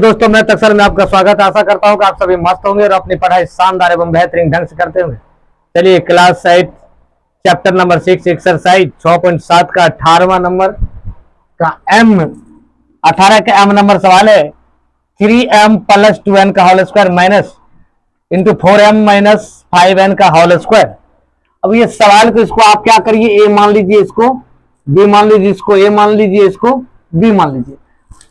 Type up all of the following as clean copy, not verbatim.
दोस्तों, मैं तक्सर में आपका स्वागत है। आशा करता हूं कि आप सभी मस्त होंगे और अपनी पढ़ाई शानदार एवं बेहतरीन ढंग से करते होंगे। चलिए क्लास 8 चैप्टर नंबर 6 एक्सरसाइज 6.7 का 18वां नंबर का एम 18 का एम नंबर सवाल है। 3m प्लस 2n का whole square minus into 4m minus 5n का होल स्क्वायर। अब ये सवाल को इसको आप क्या करिए, ए मान लीजिए, इसको बी मान लीजिए, इसको ए मान लीजिए, इसको बी मान लीजिए।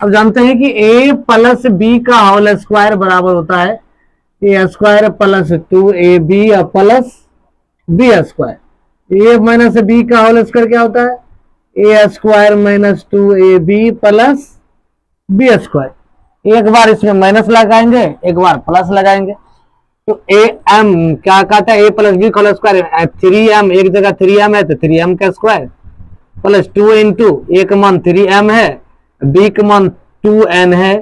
अब जानते हैं कि a प्लस बी का होल स्क्वायर बराबर होता है A square plus 2ab plus B square. A minus B का होल स्क्वायर क्या होता है, A square minus 2ab plus B square. एक बार इसमें माइनस लगाएंगे, एक बार प्लस लगाएंगे, तो ए एम क्या कहता है, ए प्लस बी का होल स्क्वायर 3m, एक जगह 3m है तो 3m का स्क्वायर प्लस 2 इंटू एक मान 3m है, बी का मान 2n है,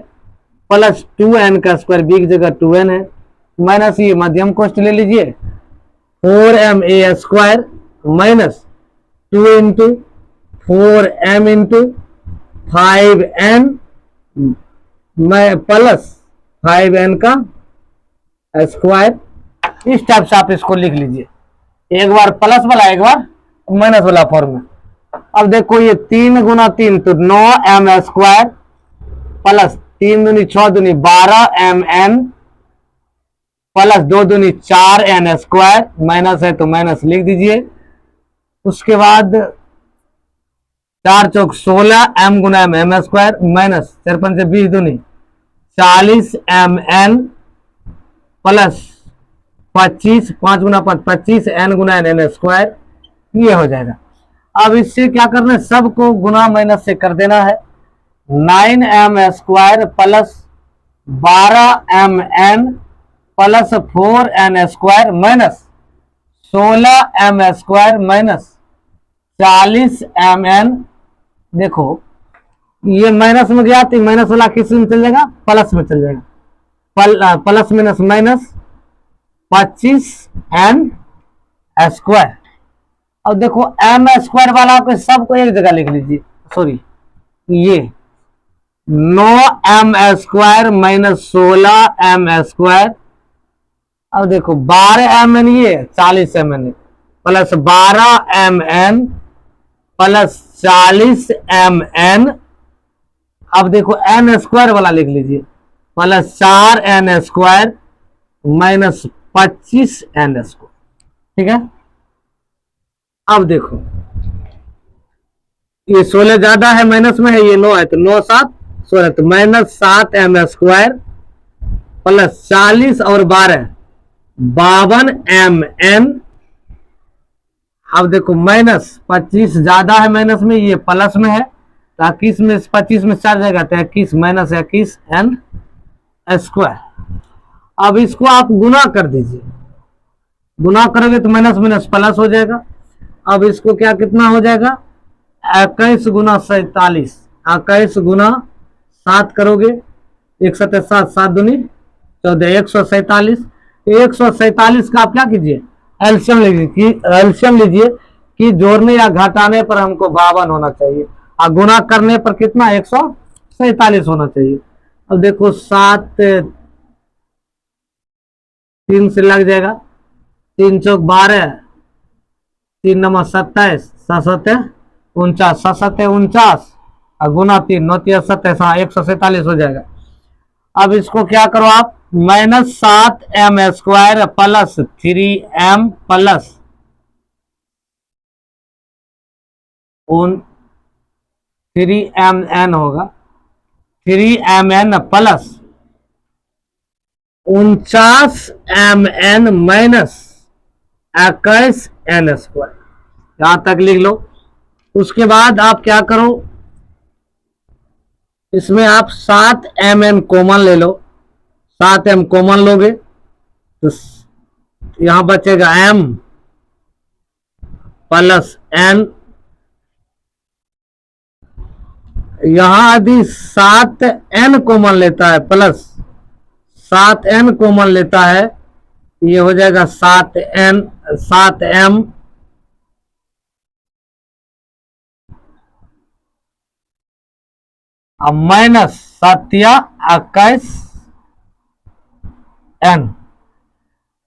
प्लस 2n का स्क्वायर, बी की जगह 2n है, माइनस ये मध्यम कोष्ठ ले लीजिए 4m A square minus 2 into 4m into 5n plus 5n का स्क्वायर। इस टाइप से आप इसको लिख लीजिए, एक बार प्लस वाला, एक बार माइनस वाला फॉर्म में। अब देखो ये 3 गुना 3 तो 9m स्क्वायर प्लस 3 दूनी 6 दूनी 12mn प्लस 2 दूनी 4n स्क्वायर, माइनस है तो माइनस लिख दीजिए। उसके बाद 4 चौक 16 m गुना m स्क्वायर माइनस 4 पंचे 20 दूनी 40mn प्लस 25, 5 गुना 5 25 n गुना n स्क्वायर, ये हो जाएगा। अब इससे क्या करना है, सबको गुना माइनस से कर देना है। 9m square plus 12mn plus 4n square minus 16m square minus 40mn। देखो ये माइनस में गया तो माइनस वाला किस में चल जाएगा, प्लस में चल जाएगा। Plus minus minus 25n square. अब देखो m स्क्वायर वाला को सबको एक जगह लिख लीजिए, सॉरी ये 9m square minus 16m square. अब देखो 12mn ये 40mn plus 12mn plus 40mn। अब देखो n स्क्वायर वाला लिख लीजिए plus 4n square minus 25n square. ठीक है, अब देखो ये 16 ज्यादा है, माइनस में है, ये 9 है तो 9 7 16 तो माइनस 7m स्क्वायर प्लस 40 और 12 52mn। अब देखो माइनस 25 ज्यादा है माइनस में, ये प्लस में है तो 21 में 25 में 4 जाएगा तो 21 माइनस 21n स्क्वायर। अब इसको आप गुना कर दीजिए, गुना करोगे तो माइनस माइनस प्लस हो जाएगा। अब इसको क्या कितना हो जाएगा, 21 गुना 47, 21 गुना 7 करोगे, 1 7 7 7 दूनी 14, 147। 147 का आप क्या कीजिए, एलसीएम लीजिए, एलसीएम लीजिए कि जोड़ने या घटाने पर हमको 52 होना चाहिए और गुना करने पर कितना 147 होना चाहिए। अब देखो 7 3 से लग जाएगा, 3 चौक 12, 3 नंबर 27, 7 49, 7 49 और गुना 3 9 27, 147 हो जाएगा। अब इसको क्या करो आप, minus 7m square plus 3m plus 3mn होगा, 3mn plus 49mn minus 21n square, यहां तक लिख लो। उसके बाद आप क्या करो, इसमें आप 7mn कॉमन ले लो, 7m कॉमन लोगे तो यहां बचेगा m प्लस n। यहां यदि 7n कॉमन लेता है प्लस 7n कॉमन लेता है, ये हो जाएगा 7m अब माइनस 7 21 n।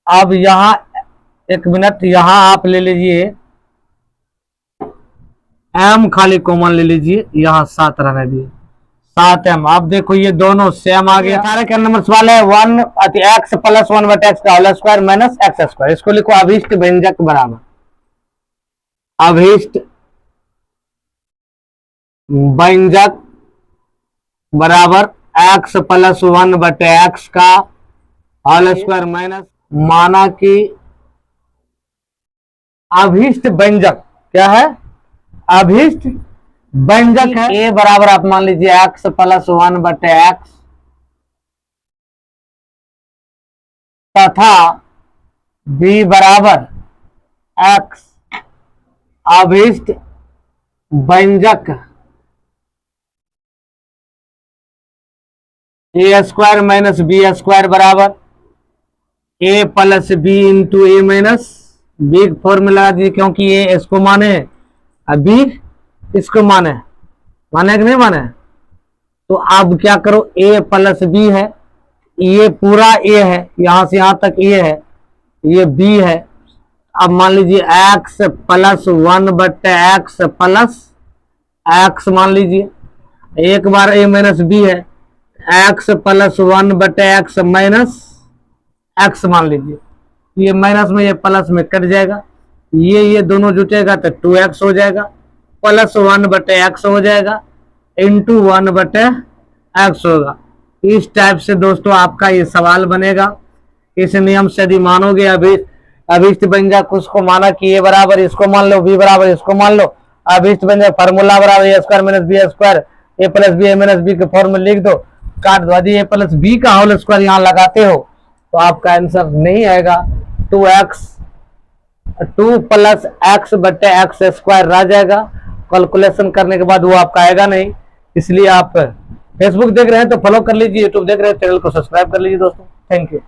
अब यहां 1 मिनट, यहां आप ले लीजिए m खाली कॉमन ले लीजिए, यहां 7 रहने दिए, 7m। आप देखो ये दोनों सेम आ गया। 18 का नंबर सवाल है 1 x प्लस 1 बटे x का whole square minus x square. इसको लिखो अभीष्ट व्यंजक बराबर अभीष्ट व्यंजक बराबर x प्लस 1 बटे x का होल स्क्वायर माइनस, माना कि अभीष्ट व्यंजक क्या है, अभीष्ट व्यंजक है। a बराबर आप मान लीजिए x प्लस 1 बटे x तथा b बराबर x अभीष्ट व्यंजक a square minus b square बराबर a plus b into a minus b formula दिए, क्योंकि ये इसको माने बी इसको माने कि नहीं माने। तो अब क्या करो, a प्लस बी है, ये पूरा a है, यहां से यहां तक a है, ये b है। अब मान लीजिए x प्लस 1 बटे x प्लस x मान लीजिए, एक बार a माइनस बी है, x प्लस 1 बटे x माइनस x मान लीजिए, ये माइनस में ये प्लस में कट जाएगा, ये दोनों जुटेगा तो 2x हो जाएगा, प्लस 1 बटे x हो जाएगा इंटू 1 बटे x होगा। इस टाइप से दोस्तों आपका ये सवाल बनेगा। इस नियम से यदि मानोगे अभीष्ट व्यंजक, उसको माना कि ए बराबर इसको मान लो, बी बराबर इसको मान लो, अभीष्ट व्यंजक फार्मूला बराबर ए स्क्वायर माइनस बी स्क्वायर, ए प्लस बी ए माइनस बी के फॉर्मूला लिख दो, काट दो। यदि ए प्लस बी का होल स्क्वायर यहाँ लगाते हो तो आपका आंसर नहीं आएगा, 2 प्लस एक्स बटे एक्स स्क्वायर रह जाएगा। कैलकुलेशन करने के बाद वो आपका आएगा नहीं। इसलिए आप फेसबुक देख रहे हैं तो फॉलो कर लीजिए, यूट्यूब देख रहे हैं चैनल को सब्सक्राइब कर लीजिए दोस्तों। Thank you.